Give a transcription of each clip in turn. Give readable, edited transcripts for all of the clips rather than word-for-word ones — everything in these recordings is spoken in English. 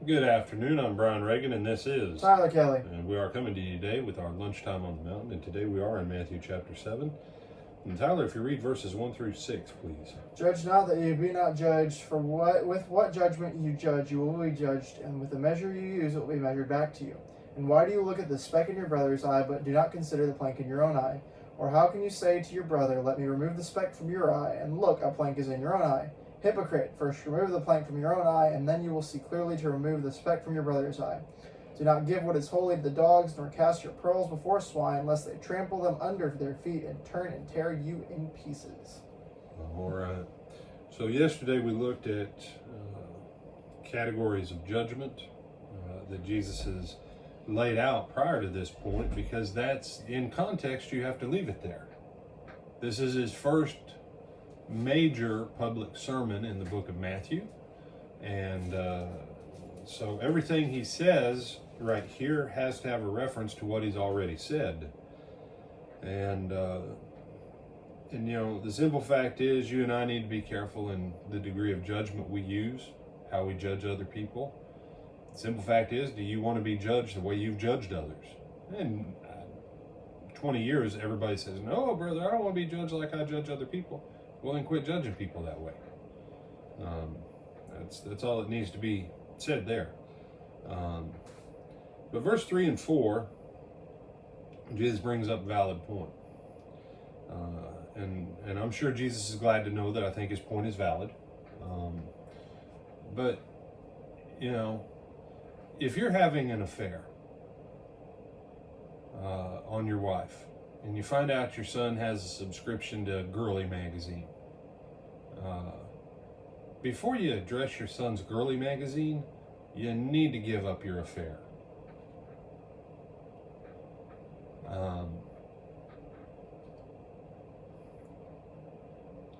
Good afternoon, I'm Brian Reagan, and this is Tyler Kelly. And we are coming to you today with our lunchtime on the mountain, and today we are in Matthew chapter 7. And Tyler, if you read verses 1 through 6, please. Judge not that you be not judged, for with what judgment you judge, you will be judged, and with the measure you use, it will be measured back to you. And why do you look at the speck in your brother's eye, but do not consider the plank in your own eye? Or how can you say to your brother, let me remove the speck from your eye, and look, a plank is in your own eye? Hypocrite, first remove the plank from your own eye, and then you will see clearly to remove the speck from your brother's eye. Do not give what is holy to the dogs, nor cast your pearls before swine, lest they trample them under their feet and turn and tear you in pieces. All right. So yesterday we looked at categories of judgment that Jesus has laid out prior to this point, because that's, in context, you have to leave it there. This is his first major public sermon in the book of Matthew, and so everything he says right here has to have a reference to what he's already said. And you know, the simple fact is, you and I need to be careful in the degree of judgment we use, how we judge other people. The simple fact is, do you want to be judged the way you've judged others? And 20 years, everybody says, no, brother, I don't want to be judged like I judge other people. Well, then quit judging people that way. That's all that needs to be said there. But verse 3 and 4, Jesus brings up a valid point. And I'm sure Jesus is glad to know that I think his point is valid. But, you know, if you're having an affair on your wife, and you find out your son has a subscription to Girly magazine, before you address your son's Girly magazine, you need to give up your affair.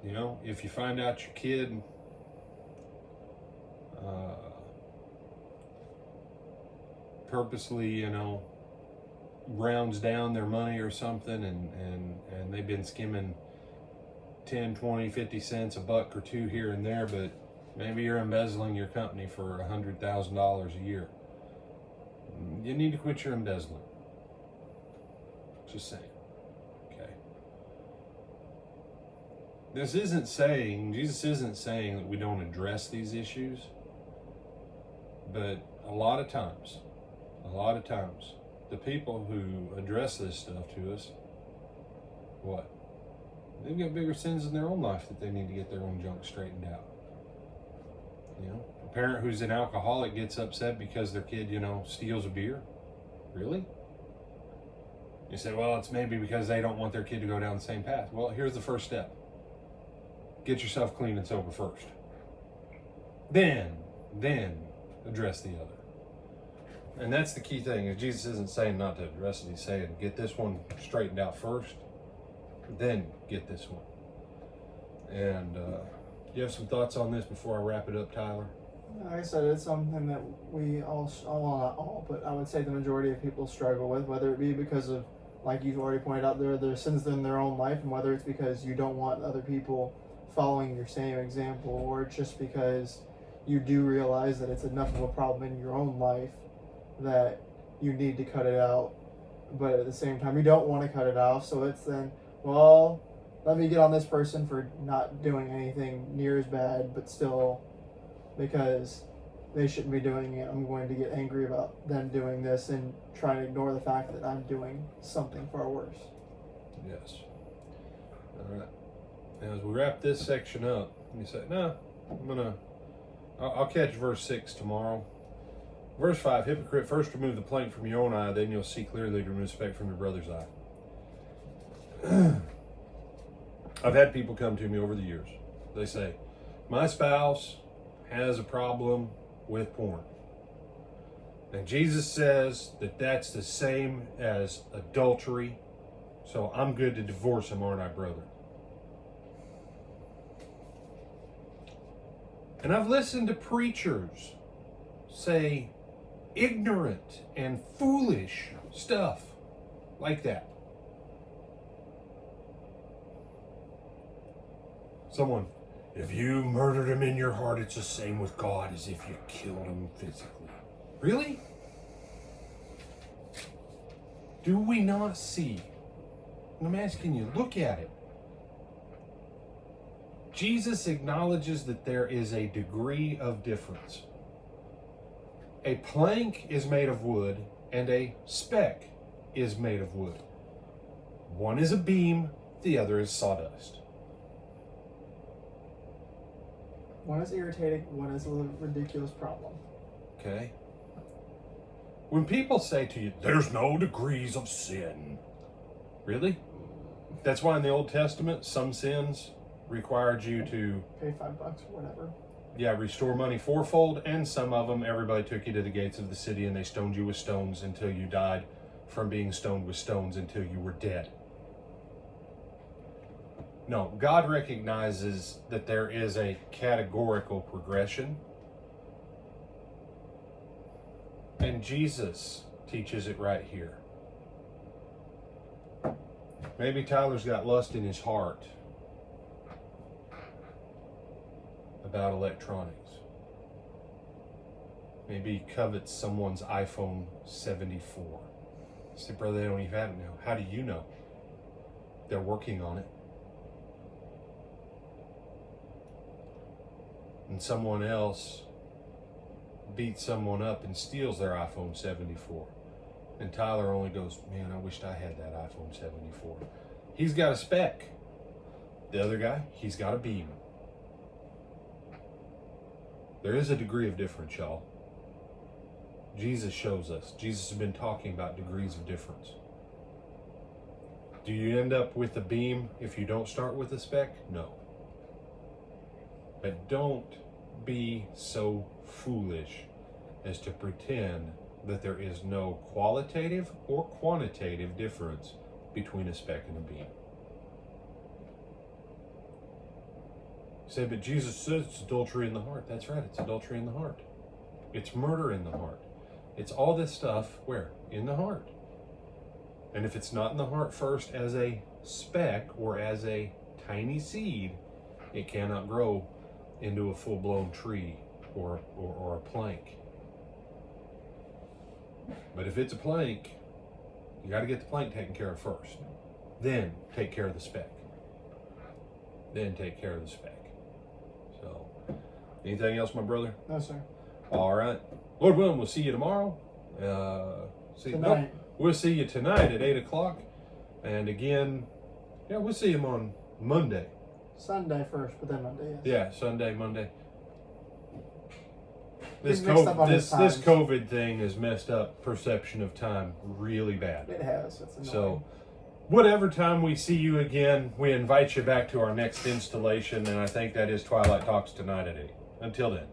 You know, if you find out your kid purposely, you know, rounds down their money or something, and they've been skimming 10, 20, 50 cents, a buck or two here and there, but maybe you're embezzling your company for $100,000 a year. You need to quit your embezzling. Just saying. Okay. Jesus isn't saying that we don't address these issues, but a lot of times, the people who address this stuff to us, what? They've got bigger sins in their own life that they need to get their own junk straightened out. You know, a parent who's an alcoholic gets upset because their kid, you know, steals a beer. Really? You say, well, it's maybe because they don't want their kid to go down the same path. Well, here's the first step. Get yourself clean and sober first. Then address the other. And that's the key thing, is Jesus isn't saying not to address it. He's saying get this one straightened out first, then get this one. And do you have some thoughts on this before I wrap it up, Tyler? Like I said, it's something that we all, not all, but I would say the majority of people struggle with, whether it be because of, like you've already pointed out, their sins in their own life, and whether it's because you don't want other people following your same example, or just because you do realize that it's enough of a problem in your own life that you need to cut it out, but at the same time you don't want to cut it off. So it's then, well, let me get on this person for not doing anything near as bad, but still, because they shouldn't be doing it, I'm going to get angry about them doing this and try to ignore the fact that I'm doing something far worse. Yes. All right. Now, as we wrap this section up, you say, no, I'll catch verse 6 tomorrow. Verse 5, hypocrite, first remove the plank from your own eye, then you'll see clearly to remove the speck from your brother's eye. I've had people come to me over the years. They say, my spouse has a problem with porn. And Jesus says that that's the same as adultery, so I'm good to divorce him, aren't I, brother? And I've listened to preachers say ignorant and foolish stuff like that. Someone if you murdered him in your heart, it's the same with God as if you killed him physically. Really? Do we not see? And I'm asking you, look at it. Jesus acknowledges that there is a degree of difference. A plank is made of wood and a speck is made of wood. One is a beam, the other is sawdust. One is irritating, one is a ridiculous problem. Okay? When people say to you, there's no degrees of sin. Really? That's why in the Old Testament, some sins required you to pay $5 or whatever. Yeah, restore money fourfold, and some of them, everybody took you to the gates of the city and they stoned you with stones until you died from being stoned with stones until you were dead. No, God recognizes that there is a categorical progression. And Jesus teaches it right here. Maybe Tyler's got lust in his heart about electronics. Maybe he covets someone's iPhone 74. I said, brother, they don't even have it now. How do you know? They're working on it. And someone else beats someone up and steals their iPhone 74. And Tyler only goes, man, I wished I had that iPhone 74. He's got a speck. The other guy, he's got a beam. There is a degree of difference, y'all. Jesus shows us. Jesus has been talking about degrees of difference. Do you end up with a beam if you don't start with a speck? No. But don't be so foolish as to pretend that there is no qualitative or quantitative difference between a speck and a beam. You say, but Jesus says it's adultery in the heart. That's right, it's adultery in the heart. It's murder in the heart. It's all this stuff, where? In the heart. And if it's not in the heart first as a speck or as a tiny seed, it cannot grow into a full-blown tree or a plank. But if it's a plank, you got to get the plank taken care of first. Then take care of the speck. Then take care of the speck. So, anything else, my brother? No, sir. All right. Lord willing, we'll see you tomorrow. Tonight. We'll see you tonight at 8 o'clock. And again, yeah, we'll see him on Monday. Sunday first, but then Monday, yes. Yeah, Sunday, Monday. He's mixed up on his This times. COVID thing has messed up perception of time really bad. It has. It's annoying. So, whatever time we see you again, we invite you back to our next installation, and I think that is Twilight Talks tonight at 8. Until then.